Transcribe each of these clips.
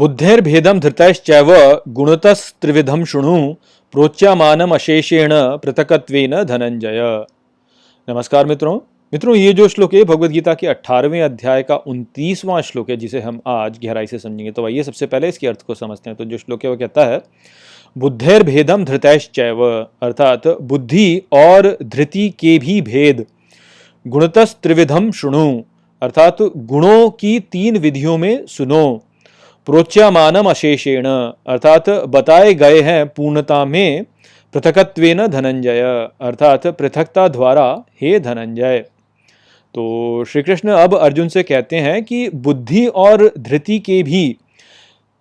बुद्धेर्भेदम धृतश्चैव गुणतस्त्रिविधम शृणु प्रोच्यमानम अशेषेण पृथकत्वेन धनंजय। नमस्कार मित्रों, ये जो श्लोक है भगवद गीता के 18वें अध्याय का 29वां श्लोक है, जिसे हम आज गहराई से समझेंगे। तो आइए सबसे पहले इसके अर्थ को समझते हैं। तो जो श्लोक है वो कहता है, बुद्धेर्भेदम धृतश्चैव, अर्थात बुद्धि और धृति के भी भेद, गुणतस्त्रिविधम शृणु, अर्थात गुणों की 3 विधियों में सुनो, प्रोच्यमानम अशेषेण, अर्थात बताए गए हैं पूर्णता में, पृथकत्वेन धनंजय, अर्थात पृथकता द्वारा हे धनंजय। तो श्री कृष्ण अब अर्जुन से कहते हैं कि बुद्धि और धृति के भी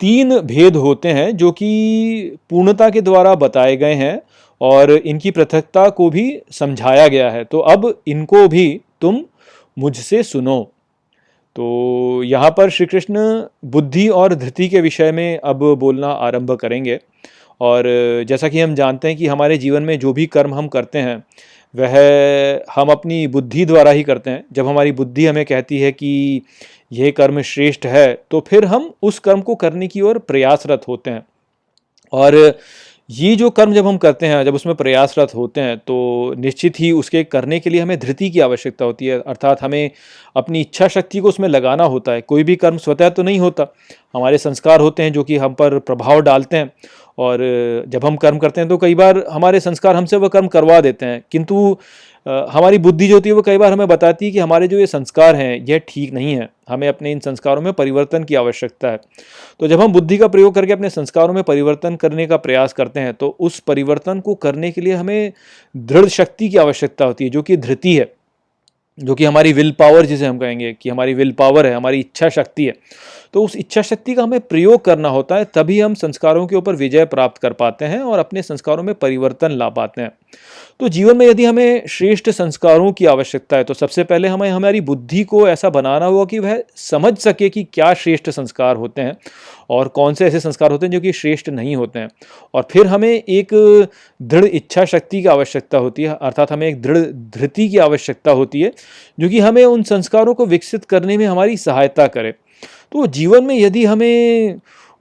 3 भेद होते हैं जो कि पूर्णता के द्वारा बताए गए हैं और इनकी पृथकता को भी समझाया गया है। तो अब इनको भी तुम मुझसे सुनो। तो यहाँ पर श्री कृष्ण बुद्धि और धृति के विषय में अब बोलना आरंभ करेंगे। और जैसा कि हम जानते हैं कि हमारे जीवन में जो भी कर्म हम करते हैं वह हम अपनी बुद्धि द्वारा ही करते हैं। जब हमारी बुद्धि हमें कहती है कि यह कर्म श्रेष्ठ है तो फिर हम उस कर्म को करने की ओर प्रयासरत होते हैं। और ये जो कर्म जब हम करते हैं, जब उसमें प्रयासरत होते हैं, तो निश्चित ही उसके करने के लिए हमें धृति की आवश्यकता होती है, अर्थात हमें अपनी इच्छा शक्ति को उसमें लगाना होता है। कोई भी कर्म स्वतः तो नहीं होता, हमारे संस्कार होते हैं जो कि हम पर प्रभाव डालते हैं। और जब हम कर्म करते हैं तो कई बार हमारे संस्कार हमसे वह कर्म करवा देते हैं, किंतु हमारी बुद्धि जो होती है वो कई बार हमें बताती है कि हमारे जो ये संस्कार हैं यह ठीक नहीं है, हमें अपने इन संस्कारों में परिवर्तन की आवश्यकता है। तो जब हम बुद्धि का प्रयोग करके अपने संस्कारों में परिवर्तन करने का प्रयास करते हैं तो उस परिवर्तन को करने के लिए हमें दृढ़ शक्ति की आवश्यकता होती है, जो कि धृति है, जो कि हमारी विल पावर, जिसे हम कहेंगे कि हमारी विल पावर है, हमारी इच्छा शक्ति है। तो उस इच्छा शक्ति का हमें प्रयोग करना होता है, तभी हम संस्कारों के ऊपर विजय प्राप्त कर पाते हैं और अपने संस्कारों में परिवर्तन ला पाते हैं। तो जीवन में यदि हमें श्रेष्ठ संस्कारों की आवश्यकता है तो सबसे पहले हमें हमारी बुद्धि को ऐसा बनाना होगा कि वह समझ सके कि क्या श्रेष्ठ संस्कार होते हैं और कौन से ऐसे संस्कार होते हैं जो कि श्रेष्ठ नहीं होते हैं। और फिर हमें एक दृढ़ इच्छा शक्ति की आवश्यकता होती है, अर्थात हमें एक दृढ़ धृति की आवश्यकता होती है जो कि हमें उन संस्कारों को विकसित करने में हमारी सहायता करे। तो जीवन में यदि हमें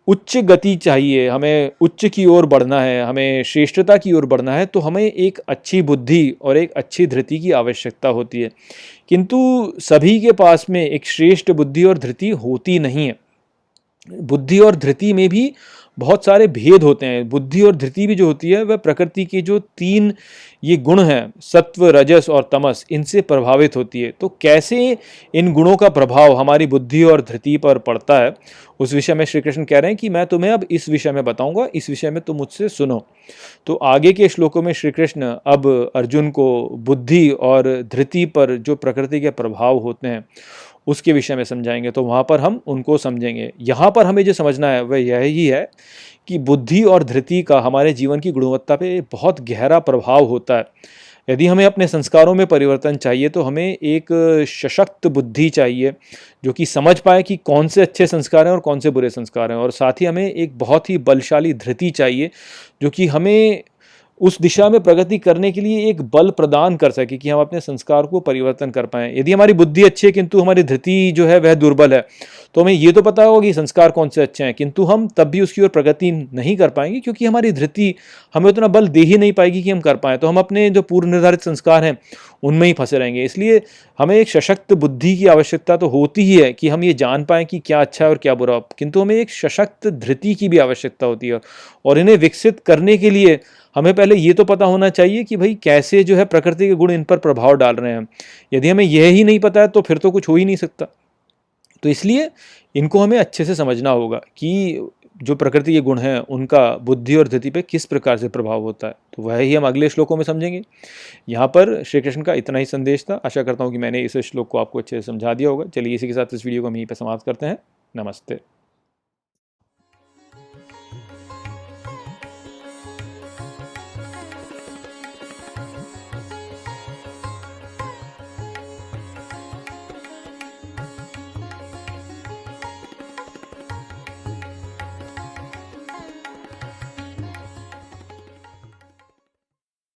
उच्च गति चाहिए, हमें उच्च की ओर बढ़ना है, हमें श्रेष्ठता की ओर बढ़ना है, तो हमें एक अच्छी बुद्धि और एक अच्छी धृति की आवश्यकता होती है। किंतु सभी के पास में एक श्रेष्ठ बुद्धि और धृति होती नहीं है। बुद्धि और धृति में भी बहुत सारे भेद होते हैं। बुद्धि और धृति भी जो होती है वह प्रकृति के जो 3 ये गुण हैं, सत्व, रजस और तमस, इनसे प्रभावित होती है। तो कैसे इन गुणों का प्रभाव हमारी बुद्धि और धृति पर पड़ता है, उस विषय में श्री कृष्ण कह रहे हैं कि मैं तुम्हें अब इस विषय में बताऊंगा, इस विषय में तुम मुझसे सुनो। तो आगे के श्लोकों में श्री कृष्ण अब अर्जुन को बुद्धि और धृति पर जो प्रकृति के प्रभाव होते हैं उसके विषय में समझाएंगे। तो वहाँ पर हम उनको समझेंगे। यहाँ पर हमें जो समझना है वह यही है कि बुद्धि और धृति का हमारे जीवन की गुणवत्ता पे बहुत गहरा प्रभाव होता है। यदि हमें अपने संस्कारों में परिवर्तन चाहिए तो हमें एक सशक्त बुद्धि चाहिए जो कि समझ पाए कि कौन से अच्छे संस्कार हैं और कौन से बुरे संस्कार हैं। और साथ ही हमें एक बहुत ही बलशाली धृति चाहिए जो कि हमें उस दिशा में प्रगति करने के लिए एक बल प्रदान कर सके कि हम अपने संस्कार को परिवर्तन कर पाएं। यदि हमारी बुद्धि अच्छी है किंतु हमारी धृति जो है वह दुर्बल है, तो हमें ये तो पता होगा कि संस्कार कौन से अच्छे हैं, किंतु हम तब भी उसकी ओर प्रगति नहीं कर पाएंगे क्योंकि हमारी धृति हमें उतना बल दे ही नहीं पाएगी कि हम कर पाएँ। तो हम अपने जो पूर्व निर्धारित संस्कार हैं उनमें ही फंसे रहेंगे। इसलिए हमें एक सशक्त बुद्धि की आवश्यकता तो होती ही है कि हम ये जान पाएँ कि क्या अच्छा है और क्या बुरा, किंतु हमें एक सशक्त धृति की भी आवश्यकता होती है। और इन्हें विकसित करने के लिए हमें पहले ये तो पता होना चाहिए कि भाई कैसे जो है प्रकृति के गुण इन पर प्रभाव डाल रहे हैं। यदि हमें यह ही नहीं पता है तो फिर तो कुछ हो ही नहीं सकता। तो इसलिए इनको हमें अच्छे से समझना होगा कि जो प्रकृति के गुण हैं उनका बुद्धि और धृति पे किस प्रकार से प्रभाव होता है। तो वह ही हम अगले श्लोकों में समझेंगे। यहाँ पर श्री कृष्ण का इतना ही संदेश था। आशा करता हूँ कि मैंने इस श्लोक को आपको अच्छे से समझा दिया होगा। चलिए इसी के साथ इस वीडियो को हम यहीं पर समाप्त करते हैं। नमस्ते।